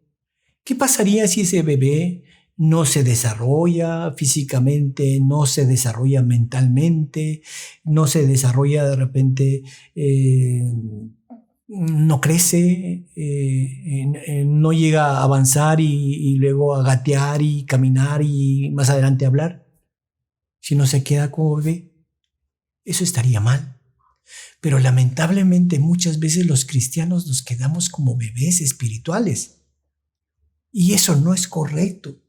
Speaker 7: ¿Qué pasaría si ese bebé no se desarrolla físicamente, no se desarrolla mentalmente, no se desarrolla de repente, no crece, no llega a avanzar y luego a gatear y caminar y más adelante hablar? Si no se queda como bebé, eso estaría mal. Pero lamentablemente muchas veces los cristianos nos quedamos como bebés espirituales. Y eso no es correcto.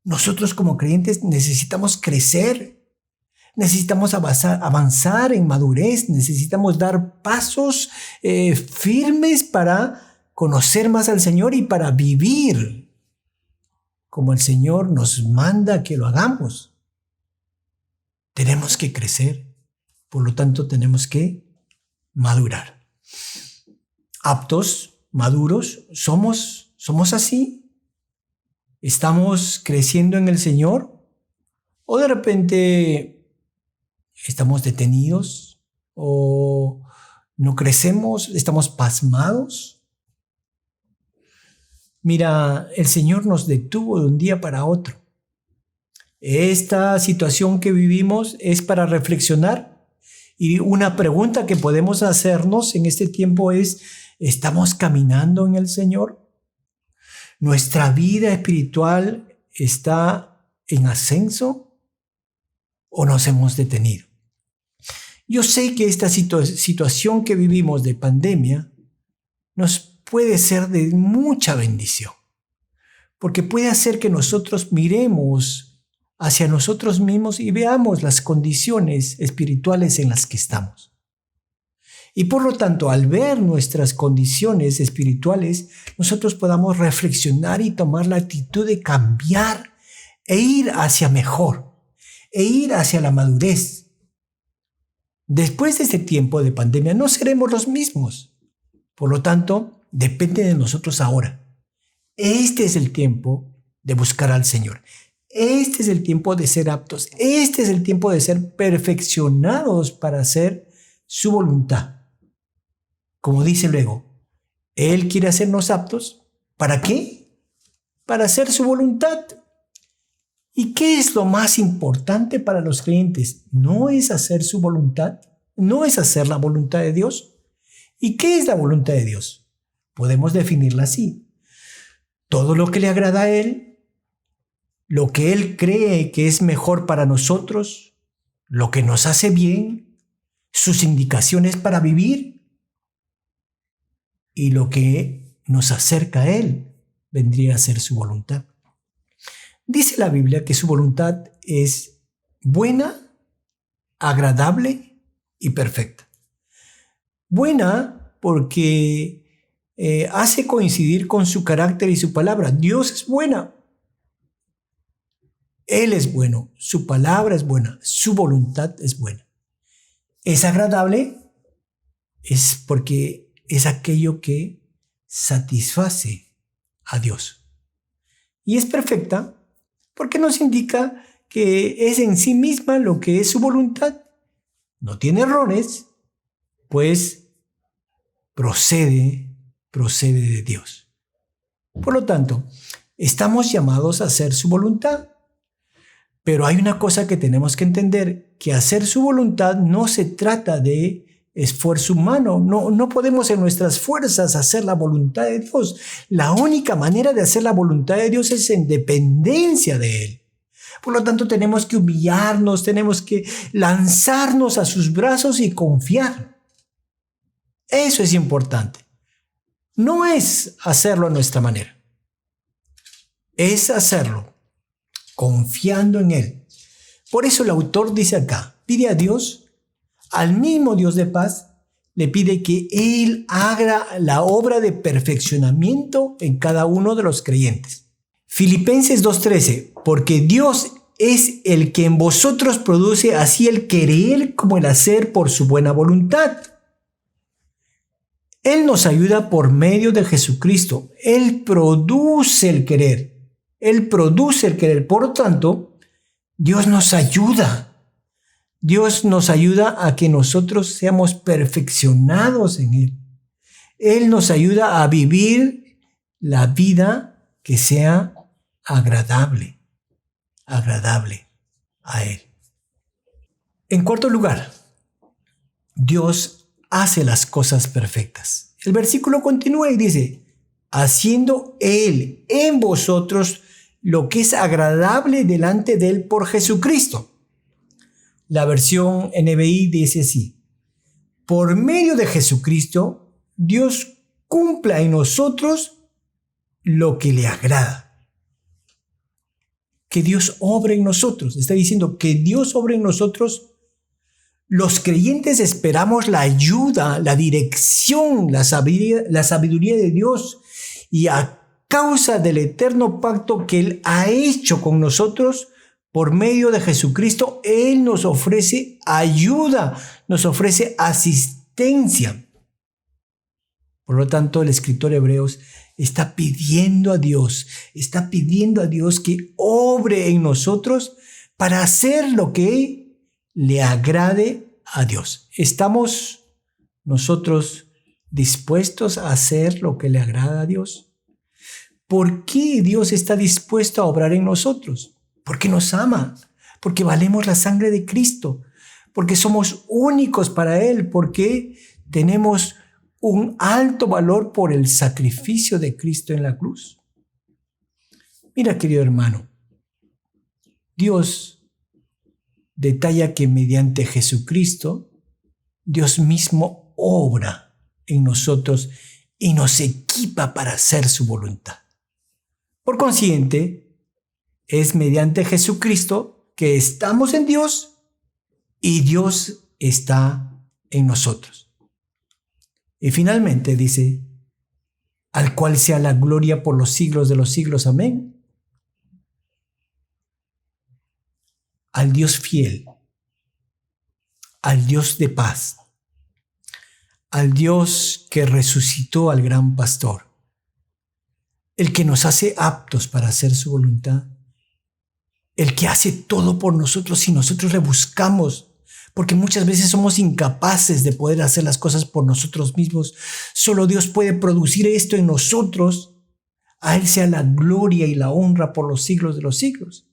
Speaker 7: Nosotros como creyentes necesitamos crecer, necesitamos avanzar en madurez, necesitamos dar pasos firmes para conocer más al Señor y para vivir como el Señor nos manda que lo hagamos. Tenemos que crecer, por lo tanto tenemos que madurar. Aptos, maduros, ¿somos así? ¿Estamos creciendo en el Señor? ¿O de repente estamos detenidos? ¿O no crecemos? ¿Estamos pasmados? Mira, el Señor nos detuvo de un día para otro. Esta situación que vivimos es para reflexionar. Y una pregunta que podemos hacernos en este tiempo es: ¿estamos caminando en el Señor? ¿Nuestra vida espiritual está en ascenso o nos hemos detenido? Yo sé que esta situación que vivimos de pandemia nos puede ser de mucha bendición, porque puede hacer que nosotros miremos hacia nosotros mismos y veamos las condiciones espirituales en las que estamos. Y por lo tanto, al ver nuestras condiciones espirituales, nosotros podamos reflexionar y tomar la actitud de cambiar e ir hacia mejor, e ir hacia la madurez. Después de este tiempo de pandemia no seremos los mismos. Por lo tanto, depende de nosotros ahora. Este es el tiempo de buscar al Señor. Este es el tiempo de ser aptos. Este es el tiempo de ser perfeccionados para hacer su voluntad. Como dice luego, Él quiere hacernos aptos. ¿Para qué? Para hacer su voluntad. ¿Y qué es lo más importante para los creyentes? ¿No es hacer su voluntad? ¿No es hacer la voluntad de Dios? ¿Y qué es la voluntad de Dios? Podemos definirla así: todo lo que le agrada a Él, lo que Él cree que es mejor para nosotros, lo que nos hace bien, sus indicaciones para vivir, y lo que nos acerca a Él vendría a ser su voluntad. Dice la Biblia que su voluntad es buena, agradable y perfecta. Buena porque hace coincidir con su carácter y su palabra. Dios es buena. Él es bueno, su palabra es buena, su voluntad es buena. Es agradable, es porque es aquello que satisface a Dios. Y es perfecta porque nos indica que es en sí misma lo que es su voluntad. No tiene errores, pues procede de Dios. Por lo tanto, estamos llamados a hacer su voluntad. Pero hay una cosa que tenemos que entender, que hacer su voluntad no se trata de esfuerzo humano. No podemos en nuestras fuerzas hacer la voluntad de Dios. La única manera de hacer la voluntad de Dios es en dependencia de Él. Por lo tanto, tenemos que humillarnos, tenemos que lanzarnos a sus brazos y confiar. Eso es importante. No es hacerlo a nuestra manera. Es hacerlo confiando en Él. Por eso el autor dice acá, pide a Dios, al mismo Dios de paz, le pide que Él haga la obra de perfeccionamiento en cada uno de los creyentes. Filipenses 2:13, porque Dios es el que en vosotros produce así el querer como el hacer por su buena voluntad. Él nos ayuda por medio de Jesucristo. Él produce el querer. Él produce el querer. Por lo tanto, Dios nos ayuda. Dios nos ayuda a que nosotros seamos perfeccionados en Él. Él nos ayuda a vivir la vida que sea agradable a Él. En cuarto lugar, Dios hace las cosas perfectas. El versículo continúa y dice, haciendo Él en vosotros lo que es agradable delante de Él por Jesucristo. La versión NBI dice así, por medio de Jesucristo, Dios cumpla en nosotros lo que le agrada. Que Dios obre en nosotros. Está diciendo que Dios obre en nosotros. Los creyentes esperamos la ayuda, la dirección, la sabiduría de Dios. Y a causa del eterno pacto que Él ha hecho con nosotros, por medio de Jesucristo, Él nos ofrece ayuda, nos ofrece asistencia. Por lo tanto, el escritor Hebreos está pidiendo a Dios que obre en nosotros para hacer lo que le agrade a Dios. ¿Estamos nosotros dispuestos a hacer lo que le agrada a Dios? ¿Por qué Dios está dispuesto a obrar en nosotros? Porque nos ama, porque valemos la sangre de Cristo, porque somos únicos para Él, porque tenemos un alto valor por el sacrificio de Cristo en la cruz. Mira, querido hermano, Dios detalla que mediante Jesucristo, Dios mismo obra en nosotros y nos equipa para hacer su voluntad. Por consiguiente, es mediante Jesucristo que estamos en Dios y Dios está en nosotros. Y finalmente dice, al cual sea la gloria por los siglos de los siglos. Amén. Al Dios fiel, al Dios de paz, al Dios que resucitó al gran pastor, el que nos hace aptos para hacer su voluntad, el que hace todo por nosotros si nosotros le buscamos, porque muchas veces somos incapaces de poder hacer las cosas por nosotros mismos. Solo Dios puede producir esto en nosotros. A Él sea la gloria y la honra por los siglos de los siglos.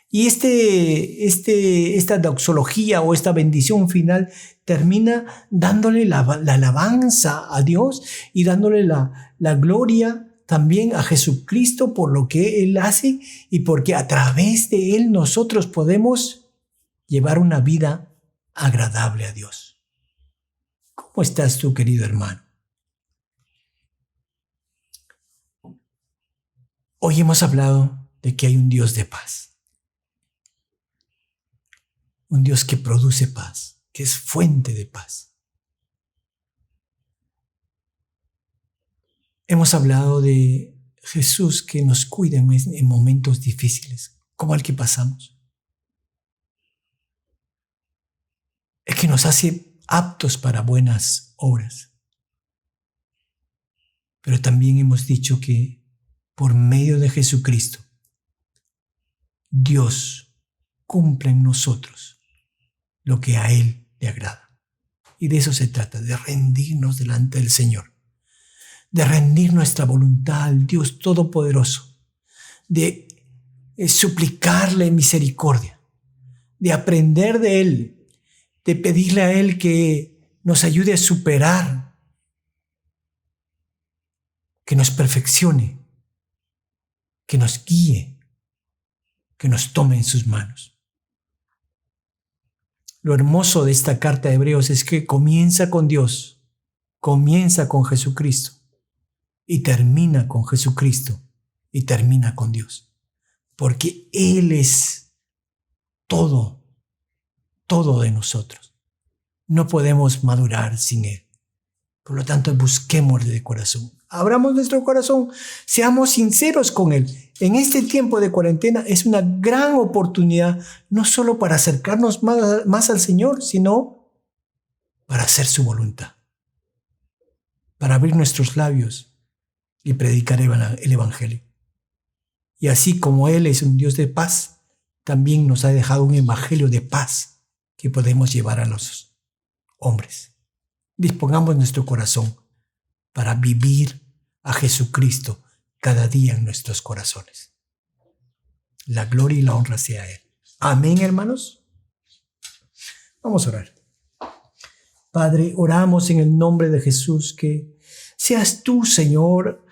Speaker 7: Y esta doxología o esta bendición final termina dándole la alabanza a Dios y dándole la gloria también a Jesucristo por lo que Él hace y porque a través de Él nosotros podemos llevar una vida agradable a Dios. ¿Cómo estás tú, querido hermano? Hoy hemos hablado de que hay un Dios de paz. Un Dios que produce paz, que es fuente de paz. Hemos hablado de Jesús que nos cuida en momentos difíciles, como el que pasamos. El que nos hace aptos para buenas obras. Pero también hemos dicho que por medio de Jesucristo, Dios cumple en nosotros lo que a Él le agrada. Y de eso se trata, de rendirnos delante del Señor, de rendir nuestra voluntad al Dios Todopoderoso, de suplicarle misericordia, de aprender de Él, de pedirle a Él que nos ayude a superar, que nos perfeccione, que nos guíe, que nos tome en sus manos. Lo hermoso de esta carta de Hebreos es que comienza con Dios, comienza con Jesucristo y termina con Jesucristo y termina con Dios. Porque Él es todo, todo de nosotros. No podemos madurar sin Él. Por lo tanto, busquémosle de corazón. Abramos nuestro corazón, seamos sinceros con Él. En este tiempo de cuarentena es una gran oportunidad, no solo para acercarnos más al Señor, sino para hacer su voluntad, para abrir nuestros labios y predicar el Evangelio. Y así como Él es un Dios de paz, también nos ha dejado un Evangelio de paz que podemos llevar a los hombres. Dispongamos nuestro corazón para vivir a Jesucristo cada día en nuestros corazones. La gloria y la honra sea a Él. Amén, hermanos. Vamos a orar. Padre, oramos en el nombre de Jesús que seas tú, Señor,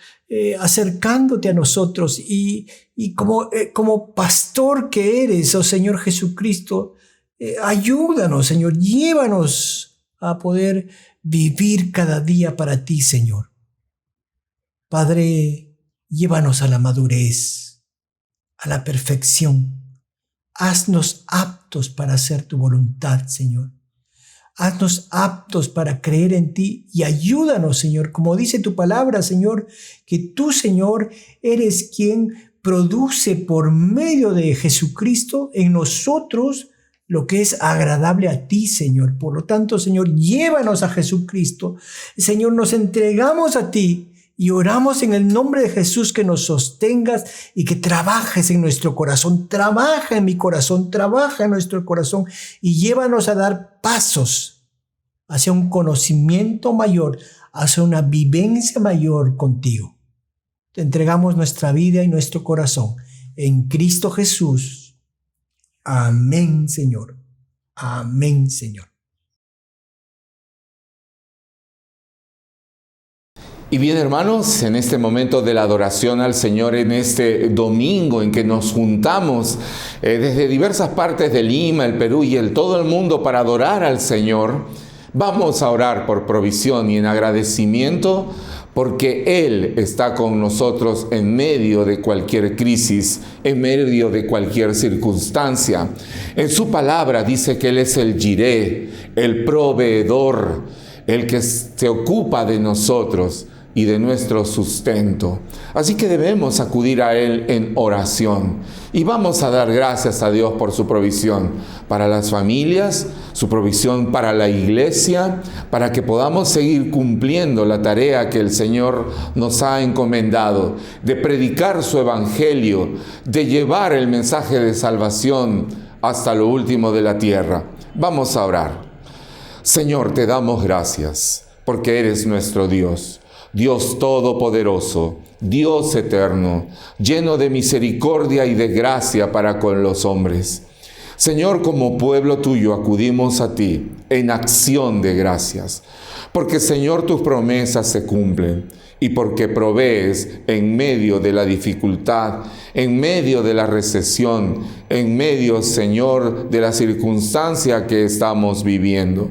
Speaker 7: acercándote a nosotros y como pastor que eres, oh Señor Jesucristo, ayúdanos, Señor, llévanos a poder vivir cada día para ti, Señor. Padre, llévanos a la madurez, a la perfección. Haznos aptos para hacer tu voluntad, Señor. Haznos aptos para creer en ti y ayúdanos, Señor, como dice tu palabra, Señor, que tú, Señor, eres quien produce por medio de Jesucristo en nosotros lo que es agradable a ti, Señor. Por lo tanto, Señor, llévanos a Jesucristo. Señor, nos entregamos a ti y oramos en el nombre de Jesús que nos sostengas y que trabajes en nuestro corazón. Trabaja en mi corazón, trabaja en nuestro corazón y llévanos a dar pasos hacia un conocimiento mayor, hacia una vivencia mayor contigo. Te entregamos nuestra vida y nuestro corazón en Cristo Jesús. Amén, Señor. Amén, Señor.
Speaker 1: Y bien, hermanos, en este momento de la adoración al Señor, en este domingo en que nos juntamos desde diversas partes de Lima, el Perú y todo el mundo para adorar al Señor, vamos a orar por provisión y en agradecimiento porque Él está con nosotros en medio de cualquier crisis, en medio de cualquier circunstancia. En su palabra dice que Él es el Jireh, el proveedor, el que se ocupa de nosotros y de nuestro sustento. Así que debemos acudir a Él en oración y vamos a dar gracias a Dios por su provisión para las familias, su provisión para la iglesia, para que podamos seguir cumpliendo la tarea que el Señor nos ha encomendado, de predicar su evangelio, de llevar el mensaje de salvación hasta lo último de la tierra. Vamos a orar. Señor, te damos gracias porque eres nuestro Dios. Dios todopoderoso, Dios eterno, lleno de misericordia y de gracia para con los hombres. Señor, como pueblo tuyo acudimos a ti en acción de gracias, porque Señor, tus promesas se cumplen y porque provees en medio de la dificultad, en medio de la recesión, en medio, Señor, de la circunstancia que estamos viviendo.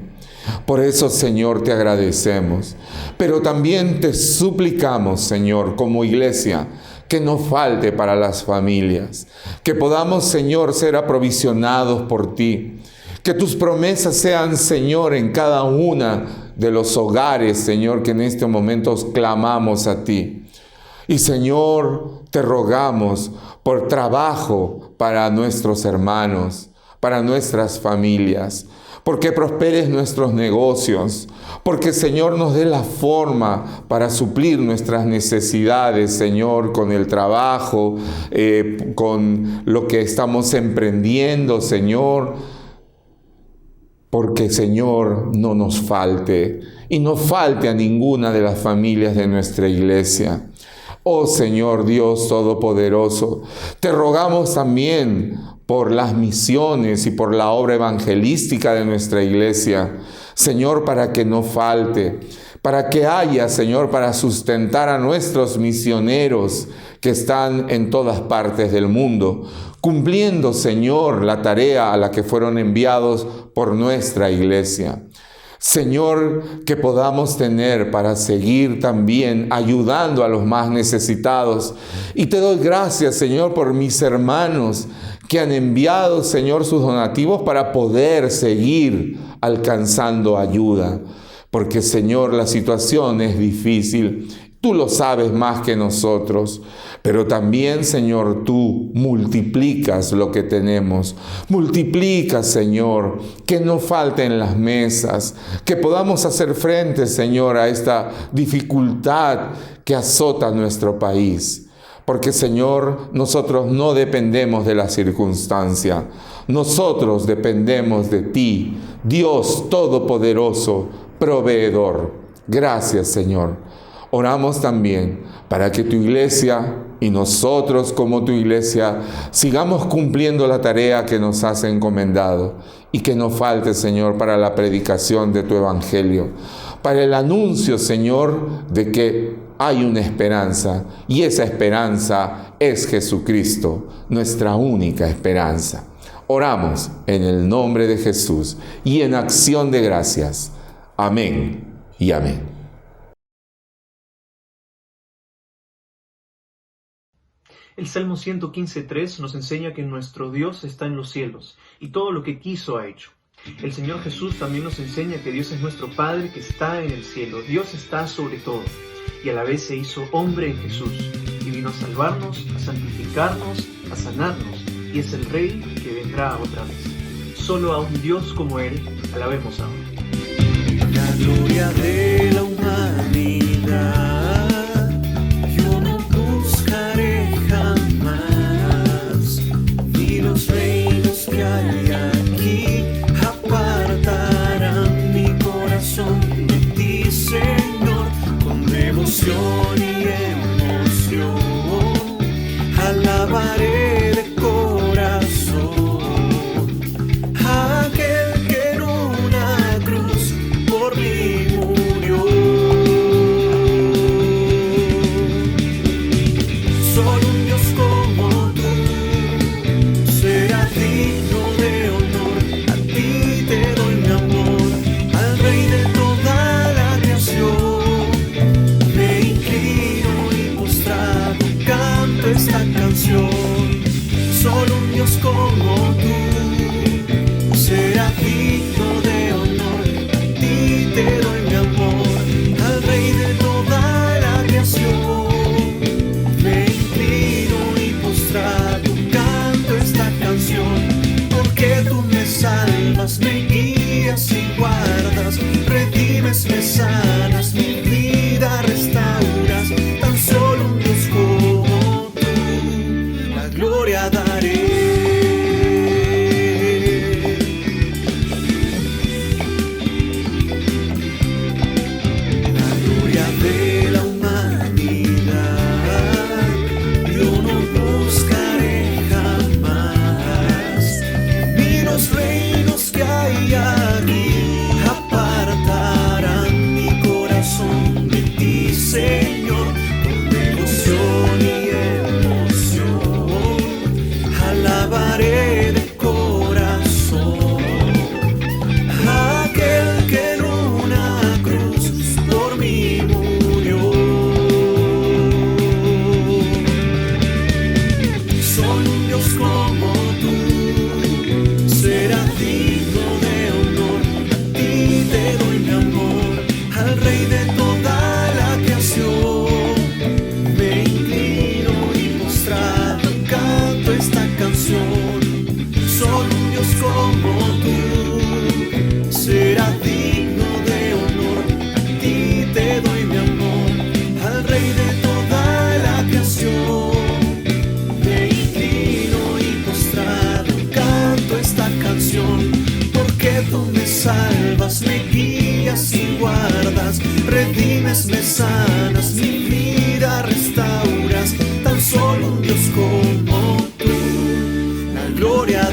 Speaker 1: Por eso, Señor, te agradecemos, pero también te suplicamos, Señor, como iglesia, que no falte para las familias, que podamos, Señor, ser aprovisionados por ti, que tus promesas sean, Señor, en cada una de los hogares, Señor, que en este momento clamamos a ti. Y, Señor, te rogamos por trabajo para nuestros hermanos, para nuestras familias, porque prosperes nuestros negocios, porque, Señor, nos dé la forma para suplir nuestras necesidades, Señor, con el trabajo, con lo que estamos emprendiendo, Señor, porque, Señor, no nos falte y no falte a ninguna de las familias de nuestra iglesia. Oh Señor Dios Todopoderoso, te rogamos también por las misiones y por la obra evangelística de nuestra iglesia. Señor, para que no falte, para que haya, Señor, para sustentar a nuestros misioneros que están en todas partes del mundo, cumpliendo, Señor, la tarea a la que fueron enviados por nuestra iglesia. Señor, que podamos tener para seguir también ayudando a los más necesitados. Y te doy gracias, Señor, por mis hermanos que han enviado, Señor, sus donativos para poder seguir alcanzando ayuda. Porque, Señor, la situación es difícil. Tú lo sabes más que nosotros, pero también, Señor, tú multiplicas lo que tenemos. Multiplica, Señor, que no falten las mesas, que podamos hacer frente, Señor, a esta dificultad que azota nuestro país. Porque, Señor, nosotros no dependemos de la circunstancia. Nosotros dependemos de ti, Dios Todopoderoso, proveedor. Gracias, Señor. Oramos también para que tu iglesia y nosotros como tu iglesia sigamos cumpliendo la tarea que nos has encomendado y que no falte, Señor, para la predicación de tu evangelio, para el anuncio, Señor, de que hay una esperanza y esa esperanza es Jesucristo, nuestra única esperanza. Oramos en el nombre de Jesús y en acción de gracias. Amén y amén.
Speaker 8: El Salmo 115:3 nos enseña que nuestro Dios está en los cielos y todo lo que quiso ha hecho. El Señor Jesús también nos enseña que Dios es nuestro Padre que está en el cielo. Dios está sobre todo y a la vez se hizo hombre en Jesús y vino a salvarnos, a santificarnos, a sanarnos, y es el Rey que vendrá otra vez. Solo a un Dios como Él alabemos ahora.
Speaker 5: La gloria de la humanidad yo no buscaré jamás, ni los reinos que hay aquí apartarán mi corazón de ti, Señor. Con devoción y emoción alabaré de corazón a aquel que en una cruz por mí murió. Solo un Dios como tú será digno de honor. A ti te doy mi amor, al Rey de toda la creación. Me inclino y postrado canto esta canción. Solo un Dios como tú será digno de honor. A ti te doy mi amor, al Rey de toda la creación. Me inclino y postrado canto esta canción. Porque tú me salvas, me guías y guardas, redimes, me sanas, mi vida restauras. Tan solo un Dios como tú, la gloria daré. La gloria de la humanidad yo no buscaré jamás, ni los reinos que hay aquí apartarán mi corazón de ti, Señor. Con devoción y emoción alabaré de corazón a aquel que en una cruz por mí murió. Solo un Dios como tú será digno de honor. A ti te doy mi amor, al Rey de toda la creación. Me inclino y postrado canto esta canción. Solo un Dios como tú será digno de honor. A ti te doy mi amor, al Rey de toda la creación. Me inclino y postrado canto esta canción. Porque tú me salvas, me guías y guardas, redimes, me sanas, mi vida restauras. Tan solo un Dios como tú, la gloria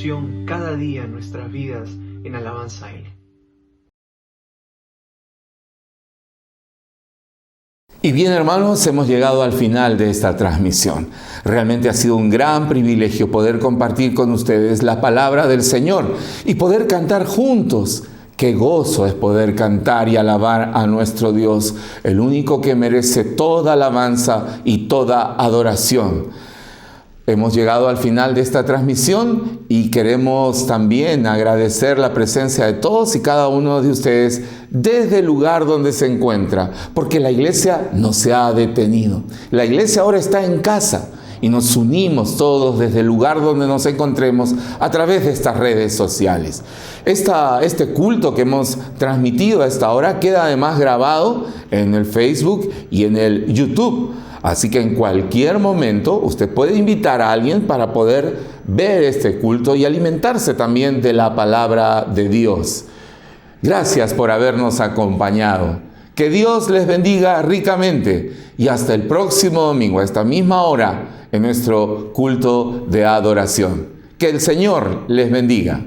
Speaker 8: adoración cada día en nuestras vidas en alabanza a Él.
Speaker 1: Y bien, hermanos, hemos llegado al final de esta transmisión. Realmente ha sido un gran privilegio poder compartir con ustedes la palabra del Señor y poder cantar juntos. Qué gozo es poder cantar y alabar a nuestro Dios, el único que merece toda alabanza y toda adoración. Hemos llegado al final de esta transmisión y queremos también agradecer la presencia de todos y cada uno de ustedes desde el lugar donde se encuentra, porque la iglesia no se ha detenido. La iglesia ahora está en casa y nos unimos todos desde el lugar donde nos encontremos a través de estas redes sociales. Este culto que hemos transmitido a esta hora queda además grabado en el Facebook y en el YouTube. Así que en cualquier momento usted puede invitar a alguien para poder ver este culto y alimentarse también de la palabra de Dios. Gracias por habernos acompañado. Que Dios les bendiga ricamente y hasta el próximo domingo, a esta misma hora, en nuestro culto de adoración. Que el Señor les bendiga.